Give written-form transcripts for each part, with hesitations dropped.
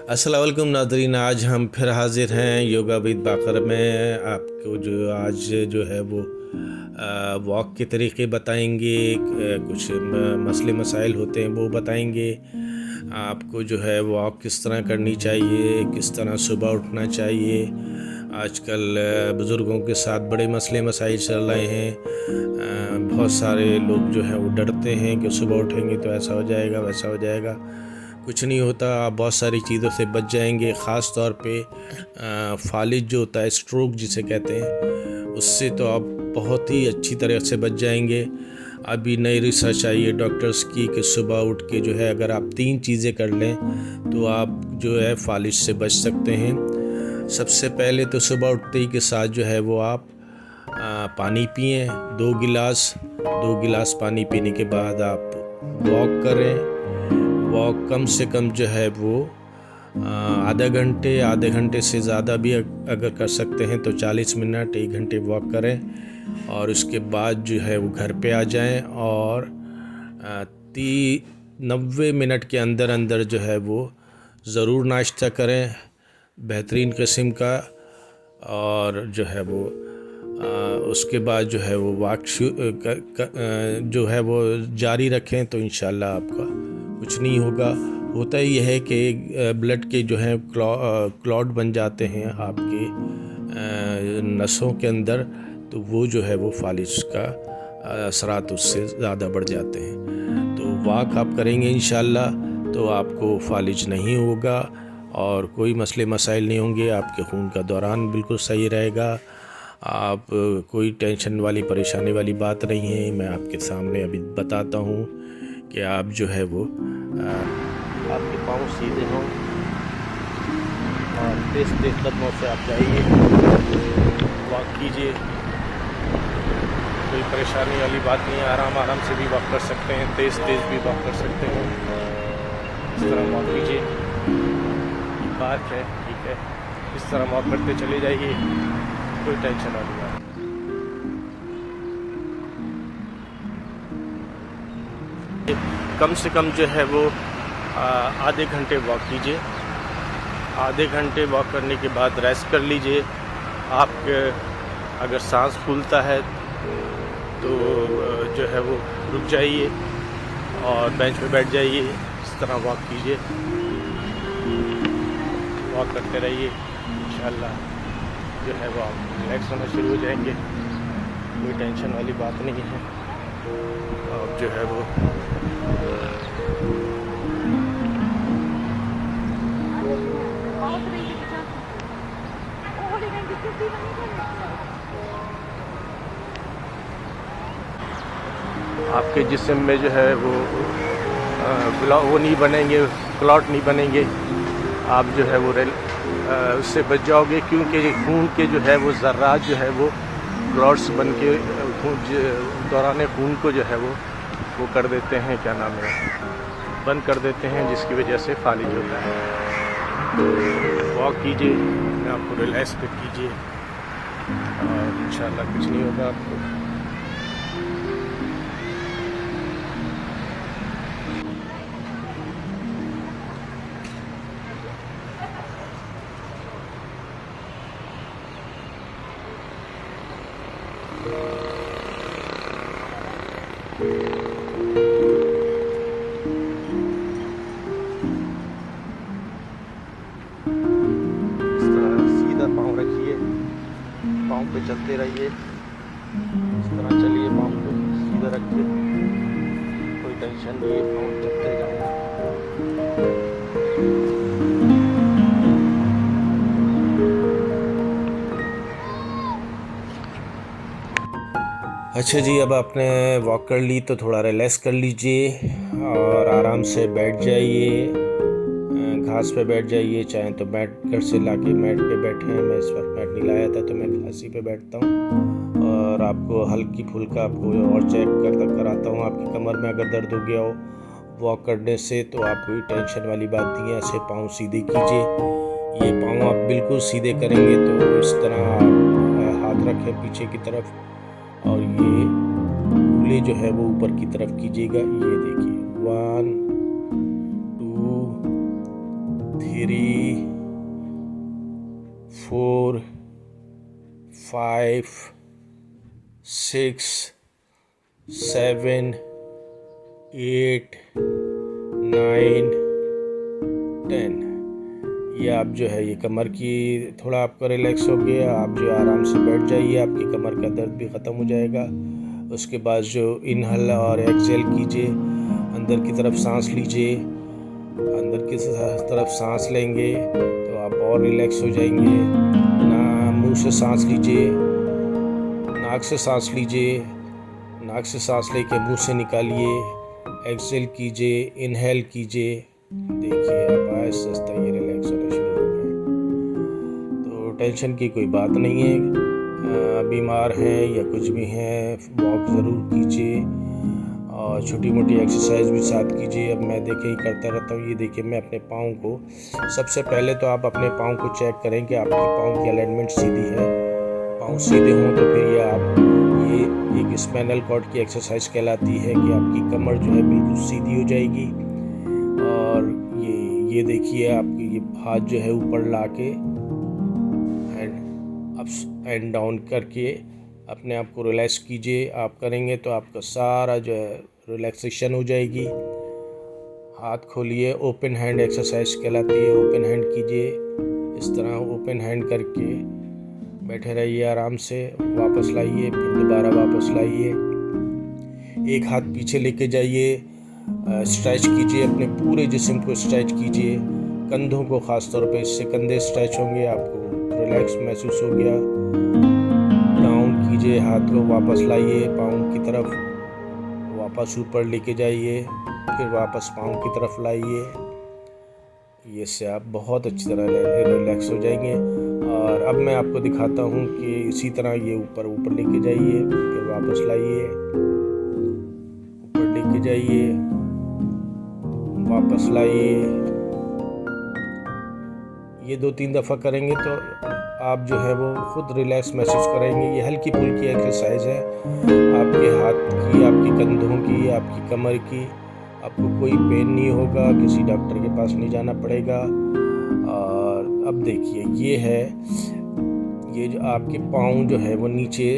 अस्सलाम वालेकुम नादरीन, आज हम फिर हाजिर हैं योगा विद बाकर में। आपको जो आज जो है वो वॉक के तरीके बताएंगे, कुछ मसले मसाइल होते हैं वो बताएंगे। आपको जो है वॉक किस तरह करनी चाहिए, किस तरह सुबह उठना चाहिए। आजकल बुज़ुर्गों के साथ बड़े मसले मसाइल चल रहे हैं। बहुत सारे लोग जो हैं वो डरते हैं कि सुबह उठेंगे तो ऐसा हो जाएगा वैसा हो जाएगा। कुछ नहीं होता, आप बहुत सारी चीज़ों से बच जाएंगे। ख़ास तौर पे फालिज जो होता है, स्ट्रोक जिसे कहते हैं, उससे तो आप बहुत ही अच्छी तरह से बच जाएंगे। अभी नई रिसर्च आई है डॉक्टर्स की कि सुबह उठ के जो है अगर आप 3 चीज़ें कर लें तो आप जो है फालिज से बच सकते हैं। सबसे पहले तो सुबह उठते ही के साथ जो है वो आप पानी पिएं, 2 गिलास पानी पीने के बाद आप वॉक करें। वॉक कम से कम जो है वो आधे घंटे से ज़्यादा भी अगर कर सकते हैं तो 40 मिनट 1 घंटे वॉक करें। और उसके बाद जो है वो घर पे आ जाएं और 90 मिनट के अंदर अंदर जो है वो ज़रूर नाश्ता करें बेहतरीन किस्म का। और जो है वो उसके बाद जो है वो वॉक जो है वो जारी रखें तो इंशाल्लाह आपका कुछ नहीं होगा। होता ही यह है कि ब्लड के जो हैं क्लॉट बन जाते हैं आपके नसों के अंदर, तो वो जो है वो फालिज का असरात उससे ज़्यादा बढ़ जाते हैं। तो वॉक आप करेंगे इंशाल्लाह तो आपको फालिज नहीं होगा और कोई मसले मसाइल नहीं होंगे। आपके खून का दौरान बिल्कुल सही रहेगा। आप कोई टेंशन वाली परेशानी वाली बात नहीं है। मैं आपके सामने अभी बताता हूँ कि आप जो है वो आपके पाँव सीधे हों और तेज़ तेज़ कदमों से आप जाइए, वॉक कीजिए। कोई परेशानी वाली बात नहीं है, आराम से भी वॉक कर सकते हैं, तेज़ भी वॉक कर सकते हैं। इस तरह वॉक कीजिए। पार्क है, ठीक है, इस तरह वॉक करते चले जाइए, कोई टेंशन वाली बात। कम से कम जो है वो आधे घंटे वॉक कीजिए। आधे घंटे वॉक करने के बाद रेस्ट कर लीजिए। आप अगर सांस फूलता है तो जो है वो रुक जाइए और बेंच पे बैठ जाइए। इस तरह वॉक कीजिए, वॉक करते रहिए। इंशाल्लाह जो है वो आप रिलैक्स होना शुरू हो जाएंगे। कोई टेंशन वाली बात नहीं है। और जो है वो आपके जिस्म में जो है वो नहीं बनेंगे, क्लॉट नहीं बनेंगे। आप जो है वो उससे बच जाओगे, क्योंकि खून के जो है वो ज़र्रात जो है वो क्लॉट्स बन के दौरान खून को जो है वो कर देते हैं, क्या नाम है, बंद कर देते हैं, जिसकी वजह से फालिज होता है। तो वॉक कीजिए, अपने आप को रिलैक्स कीजिए और इंशाल्लाह कुछ नहीं होगा आपको। पाँव पे चलते रहिए, इस तरह चलिए, पाँव को सीधा रख के, कोई टेंशन नहीं है, पाँव चलते जाएं। अच्छा जी, अब आपने वॉक कर ली तो थोड़ा रिलैक्स कर लीजिए और आराम से बैठ जाइए, घास पे बैठ जाइए, चाहे तो मैट घर से लाके मैट पे बैठे हैं। मैं इस वक्त मैट नहीं लाया था तो मैं घासी पे बैठता हूँ और आपको हल्की फुल्का आपको और चेक कराता हूँ। आपकी कमर में अगर दर्द हो गया हो वॉक करने से तो आप कोई टेंशन वाली बात नहीं है। ऐसे पाँव सीधे कीजिए, ये पाँव आप बिल्कुल सीधे करेंगे तो इस तरह आप हाथ रखें पीछे की तरफ और ये उंगली जो है वो ऊपर की तरफ कीजिएगा। ये देखिए 1 2 3 4 5 6 7 8 9 10। ये आप जो है ये कमर की थोड़ा आपका रिलैक्स हो गया, आप जो आराम से बैठ जाइए, आपकी कमर का दर्द भी ख़त्म हो जाएगा। उसके बाद जो इनहल और एक्सहेल कीजिए, अंदर की तरफ सांस लीजिए। अंदर की तरफ सांस लेंगे तो आप और रिलैक्स हो जाएंगे। मुंह से सांस लीजिए, नाक से सांस लीजिए, नाक से सांस लेके मुंह से निकालिए, एक्सहेल कीजिए, इनहेल कीजिए। देखिए आप आहिस्ते आहिस्ते ये रिलैक्स होना शुरू हो गए। तो टेंशन की कोई बात नहीं है। बीमार हैं या कुछ भी हैं, वॉक ज़रूर कीजिए और छोटी मोटी एक्सरसाइज भी साथ कीजिए। अब मैं देखिए करता रहता हूँ। ये देखिए मैं अपने पाँव को, सबसे पहले तो आप अपने पाँव को चेक करें कि आपकी पाँव की अलाइनमेंट सीधी है। पाँव सीधे हों तो फिर ये एक स्पाइनल कॉर्ड की एक्सरसाइज कहलाती है कि आपकी कमर जो है बिल्कुल सीधी हो जाएगी। और ये देखिए आपकी ये हाथ जो है ऊपर ला के अप्स एंड डाउन करके अपने आप को रिलैक्स कीजिए। आप करेंगे तो आपका सारा जो है रिलैक्सेशन हो जाएगी। हाथ खोलिए, ओपन हैंड एक्सरसाइज कहलाती है। ओपन हैंड कीजिए, इस तरह ओपन हैंड करके बैठे रहिए आराम से। वापस लाइए, फिर दोबारा वापस लाइए। एक हाथ पीछे लेके जाइए, स्ट्रेच कीजिए, अपने पूरे जिस्म को स्ट्रेच कीजिए, कंधों को ख़ास तौर पे, इससे कंधे स्ट्रेच होंगे, आपको रिलैक्स महसूस हो गया। डाउन कीजिए, हाथ को वापस लाइए पाँव की तरफ, वापस ऊपर लेके जाइए, फिर वापस पाँव की तरफ लाइए। ये से आप बहुत अच्छी तरह रिलैक्स हो जाएंगे। और अब मैं आपको दिखाता हूँ कि इसी तरह ये ऊपर लेके जाइए, फिर वापस लाइए, ऊपर लेके जाइए, वापस लाइए। ये 2-3 दफ़ा करेंगे तो आप जो है वो खुद रिलैक्स महसूस करेंगे। ये हल्की फुल्की एक्सरसाइज है, आपके हाथ की, आपके कंधों की, आपकी कमर की। आपको कोई पेन नहीं होगा, किसी डॉक्टर के पास नहीं जाना पड़ेगा। और अब देखिए ये है, ये जो आपके पाँव जो है वो नीचे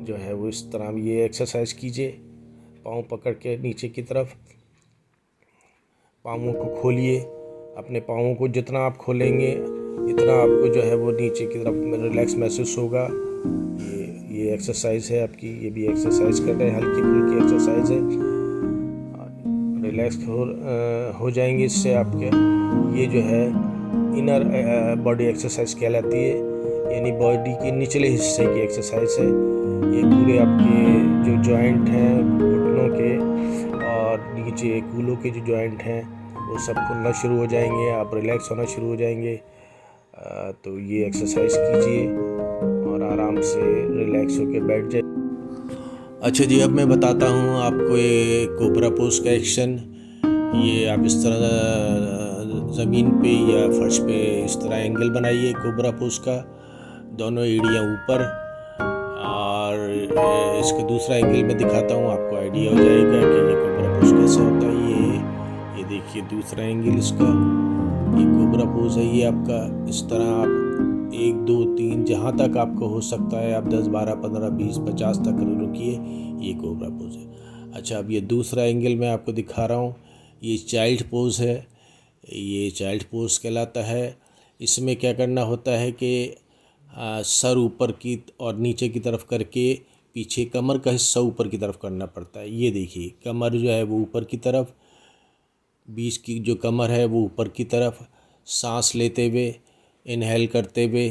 जो है वो इस तरह ये एक्सरसाइज कीजिए। पाँव पकड़ के नीचे की तरफ पाँवों को खोलिए। अपने पाँवों को जितना आप खोलेंगे इतना आपको जो है वो नीचे की तरफ रिलैक्स महसूस होगा। ये एक्सरसाइज है आपकी, ये भी एक्सरसाइज कर रहे हैं, हल्की फुल्की एक्सरसाइज है। रिलैक्स हो जाएंगे इससे आपके। ये जो है इनर बॉडी एक्सरसाइज कहलाती है, यानी बॉडी के निचले हिस्से की एक्सरसाइज है। ये पूरे आपके जो जॉइंट हैं घुटनों के और नीचे कूल्हों के जो जॉइंट हैं वो सब खुलना शुरू हो जाएंगे, आप रिलैक्स होना शुरू हो जाएंगे। तो ये एक्सरसाइज कीजिए और आराम से रिलैक्स होकर बैठ जाइए। अच्छा जी, अब मैं बताता हूँ आपको ये कोबरा पोज का एक्शन। ये आप इस तरह ज़मीन पे या फर्श पे इस तरह एंगल बनाइए कोबरा पोज का, दोनों एड़ियाँ ऊपर। और इसका दूसरा एंगल मैं दिखाता हूँ, आपको आइडिया हो जाएगा कि ये कोबरा पोज कैसे होता है। ये देखिए दूसरा एंगल इसका, ये कोबरा पोज है। ये आपका इस तरह आप 1 2 3 जहाँ तक आपको हो सकता है आप 10 12 15 20 50 तक रुकिए। ये कोबरा पोज है। अच्छा, अब ये दूसरा एंगल मैं आपको दिखा रहा हूँ। ये चाइल्ड पोज है, ये चाइल्ड पोज कहलाता है। इसमें क्या करना होता है कि सर ऊपर की और नीचे की तरफ करके पीछे कमर का हिस्सा ऊपर की तरफ करना पड़ता है। ये देखिए कमर जो है वो ऊपर की तरफ, बीच की जो कमर है वो ऊपर की तरफ, सांस लेते हुए, इनहेल करते हुए,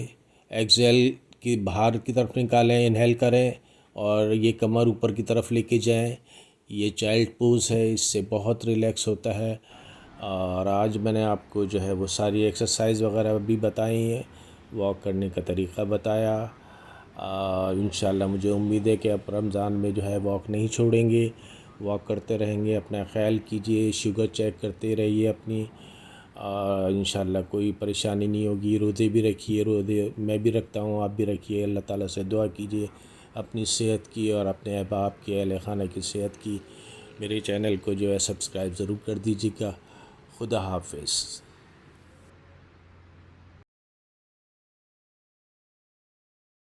एक्सहेल की बाहर की तरफ निकालें, इनहेल करें और ये कमर ऊपर की तरफ लेके जाएं। ये चाइल्ड पोज है, इससे बहुत रिलैक्स होता है। और आज मैंने आपको जो है वो सारी एक्सरसाइज वगैरह भी बताई हैं, वॉक करने का तरीक़ा बताया। इंशाल्लाह मुझे उम्मीद है कि आप रमज़ान में जो है वॉक नहीं छोड़ेंगे, वॉक करते रहेंगे। अपना ख्याल कीजिए, शुगर चेक करते रहिए अपनी। इंशाल्लाह कोई परेशानी नहीं होगी। रोज़े भी रखिए, रोज़े मैं भी रखता हूँ, आप भी रखिए। अल्लाह ताला से दुआ कीजिए अपनी सेहत की और अपने अहबाब के, अहल खाना की सेहत की। मेरे चैनल को जो है सब्सक्राइब ज़रूर कर दीजिएगा। खुदा हाफिज़।